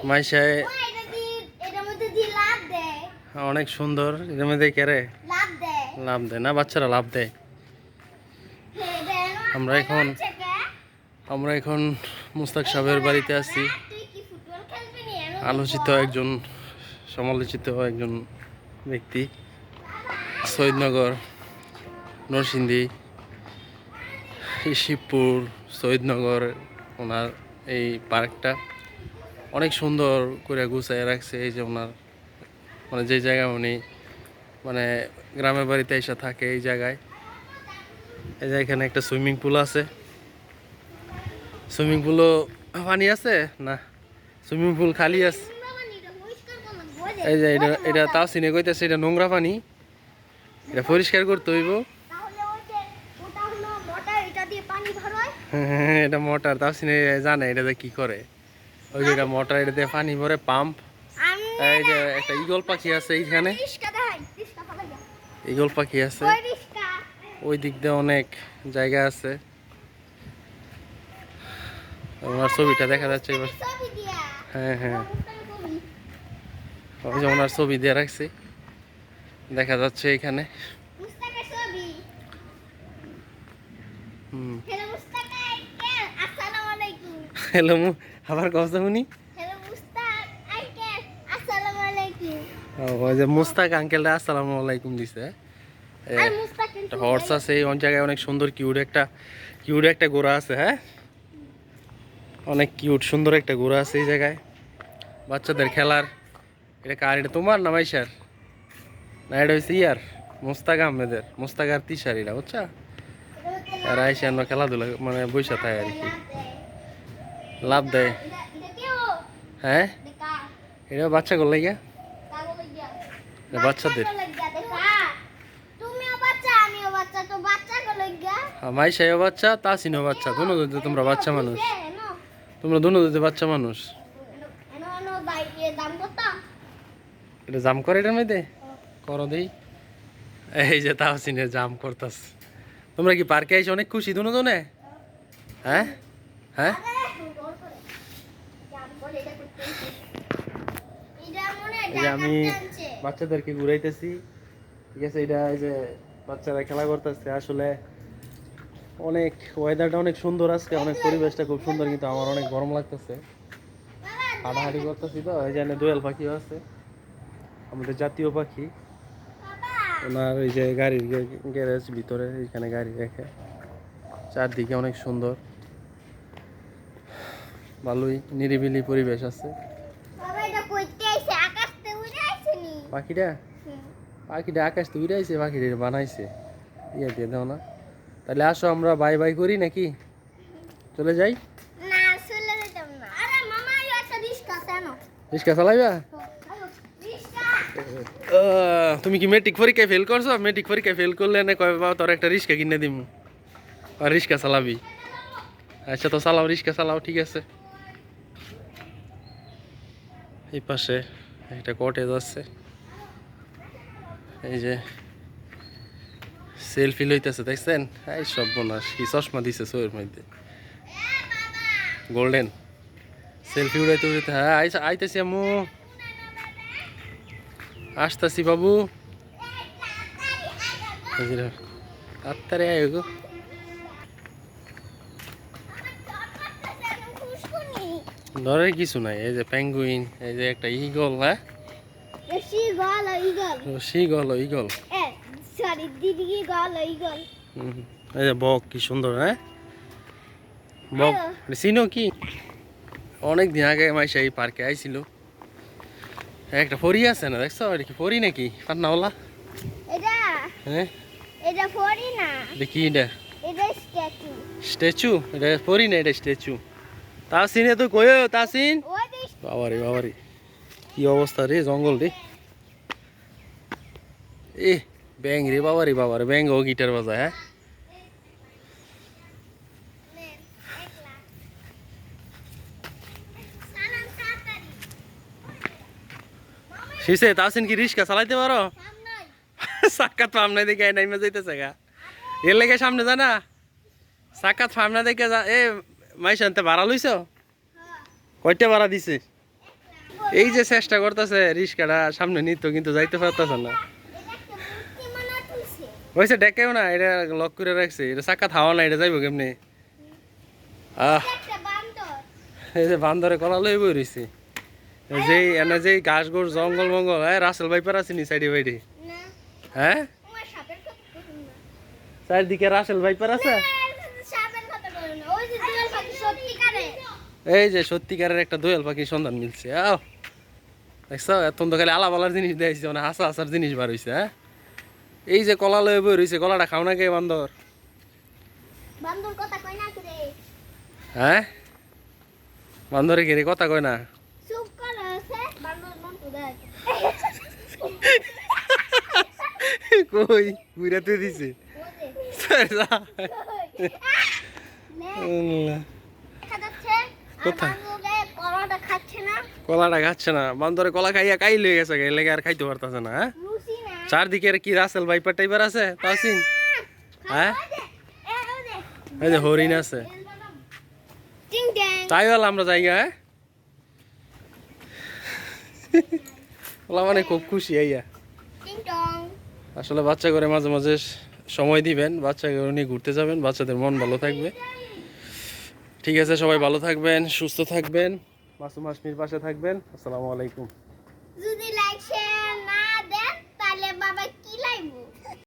মাইশায় অনেক সুন্দর। এর মধ্যে কেরে লাভ দেয় না, বাচ্চারা লাভ দেয়। আমরা এখন মুস্তাক সাহেবের বাড়িতে আছি। আলোচিত একজন, সমালোচিত একজন ব্যক্তি, সৈয়দনগর, নরসিংদী, শিবপুর, সৈয়দনগর, ওনার এই পার্কটা অনেক সুন্দর করে গুছায় রাখছে। এই যে ওনার মানে যে জায়গায় উনি মানে গ্রামের বাড়িতে এসে থাকে, এই জায়গায় এই যে এখানে একটা সুইমিং পুল আছে। সুইমিং পুলও পানি আছে না, সুইমিং পুল খালি আছে। এই যে এটা তাও সিনে কইতেছে এটা নোংরা পানি, এটা পরিষ্কার করতে হইব। হ্যাঁ, এটা মোটর, তাও সিনে জানে এটা কি করে। ওই যে এটা মোটর, এটা দিয়ে পানি ভরে পাম্প। এই যে একটা ঈগল পাখি আছে এইখানে, ঈগল পাখি আছে। ওই দিক দিয়ে অনেক জায়গা আছে। ওনার ছবিটা দেখা যাচ্ছে এবার। হ্যাঁ হ্যাঁ, ওই যে ওনার ছবি দিয়ে রাখছি, দেখা যাচ্ছে এখানে। হ্যালো, আবার কথা শুনি। ওই যে মুস্তাক আঙ্কেলটা আসসালামু আলাইকুম দিছে। হর্স আছে এই জায়গায়, অনেক সুন্দর কিউট একটা ঘোড়া আছে। হ্যাঁ, অনেক কিউট সুন্দর একটা ঘোড়া আছে এই জায়গায়, বাচ্চাদের খেলার। এটা কার? এটা তোমার না মাইশার? না, এটা হচ্ছে ইয়ার মুস্তাক আহমেদের, মুস্তাক আর তিশার, এটা বুঝছা? আর আইসে আমরা খেলাধুলা মানে বৈশা থাকে আর কি, লাভ দেয়। হ্যাঁ, এটা বাচ্চা করলে গিয়া বাচ্চাদের। মাইশাইও বাচ্চা, তাসিনও বাচ্চা, দুনো দিতে তোমরা বাচ্চা মানুষ, তোমরা দুনো দিতে বাচ্চা মানুষ। এটা জাম করে এটার মধ্যে করো দেই। এই যে তাহসিনের জাম করতাস। তোমরা কি পার্কে আইসে অনেক খুশি দুনো জনে? হ্যাঁ হ্যাঁ, এই যে আমি বাচ্চাদেরকে ঘুরাইতেছি, ঠিক আছে? এটা এই যে বাচ্চারা খেলা করতেছে। আসলে অনেক ওয়েদারটা অনেক সুন্দর আজকে, অনেক পরিবেশটা খুব সুন্দর, কিন্তু আমার অনেক গরম লাগতেছে। হাঁটাহাঁটি করতেছি তো। এই যে দোয়েল পাখিও আছে, আমাদের জাতীয় পাখি। ওনার ওই যে গাড়ির গ্যারেজ ভিতরে, এখানে গাড়ি রেখে। চারদিকে অনেক সুন্দর, ভালোই নিরিবিলি পরিবেশ আছে। পাখিটা আকাশ তো উড়ে আইছে, পাখিটা বানাইছে ইয়ে দিয়ে দাও না। তাহলে আসো আমরা বাই বাই করি নাকি, চলে যাই? রিক্সা চালাইবা? তুমি কি মেট্রিক পরীক্ষায় ফেল করছো? মেট্রিক পরীক্ষায় ফেল করলে না কয় বাবা তোর একটা রিক্সা কিনে দিম, আর রিক্সা চালাবি। আচ্ছা তো চালাও, রিক্সা চালাও, ঠিক আছে। এই পাশে একটা কটেজ আছে, এই যে সেলফি লইতেছে, দেখছেন? এই সব বোনাস কি চশমা দিছে চোখের মধ্যে, গোল্ডেন। সেলফি উড়াইতে উড়াইতে, হ্যাঁ আইতেছি আম্মু, আসতেছি বাবু, তাড়াতাড়ি আয় গো। ধরে কিছু নাই, এই যে পেঙ্গুইন, এই যে একটা ঈগল। হ্যাঁ, ঈগল। এই যে বক, কি সুন্দর। হ্যাঁ, বক চিনো কি? অনেক দিন আগে মাইশা এই পার্কে আইছিল। একটা ফরি আছে না, দেখছো? এটা কি ফরি নাকি পান্নাওয়ালা? হ্যাঁ, এটা ফরি না, দেখি এটা স্ট্যাচু। এটা ফরি না, এটা স্ট্যাচু। তাসিনে তো কই, তাসিন বাবারে বাবারে, কি অবস্থা রে জঙ্গল রে। এ ব্যাং রে বাবারে ব্যাং ও গিটার বাজায়। হ্যাঁ, শিসে তাসিন কি রিক্সা চালাইতে পারো? সাক্ষাৎ ফার্ম নাই দেখে নাইমা যাইতেছে গা, এর লেগে সামনে যা না। সাক্ষাৎ ফার্ম না দেখে যা। এ মাইশানতে ভাড়া লইছ? কয়টা ভাড়া দিছে? এই যে চেষ্টা করতেছে রিস্কাটা সামনে নিত কিন্তু যাইতে পারতেছে না। হয়েছে ডেকেও না, এটা লক করে রাখছে, এটা চাক্কা থাওয়া না, এটা যাইব কেমনি? এই যে বান্দরে কলা লই বই রয়েছে, যেই এনে যেই ঘাস ঘোষ জঙ্গল মঙ্গল। হ্যাঁ রাসেল ভাইপার আছে নি সাইডে বাইডে? হ্যাঁ চারদিকে রাসেল ভাইপার আছে। এই যে সত্যিকারের একটা দোয়েল পাখির সন্ধান মিলছে। আও দেখছো, এখন তো খালি আলাপালার জিনিস দিয়েছে, মানে হাসা হাসার জিনিস বার হয়েছে। হ্যাঁ এই যে কলা লয়ে বই রয়েছে, কলাটা খাও না কে বান্দর? হ্যাঁ বান্দরে ঘিরে কথা কয় না। কই ঘুরে তুই দিছে কোথায়? কলাটা খাচ্ছে না বান্দরে, কলা খাইয়া কাই লয়ে গেছে, লেগে আর খাইতে পারতেছে না। হ্যাঁ চারদিকে কি রাসেল ভাইপার টাইপার আছে তাসিন? হ্যাঁ এই যে হরিণ আছে, তাই হল আমরা জায়গা। হ্যাঁ ওলা মানে খুব খুশি আইয়া। আসলে বাচ্চা করে মাঝে মাঝে সময় দিবেন, বাচ্চা করে নিয়ে ঘুরতে যাবেন, বাচ্চাদের মন ভালো থাকবে। ঠিক আছে, সবাই ভালো থাকবেন, সুস্থ থাকবেন, মাসুম হাসমির পাশে থাকবেন। আসসালামু আলাইকুম।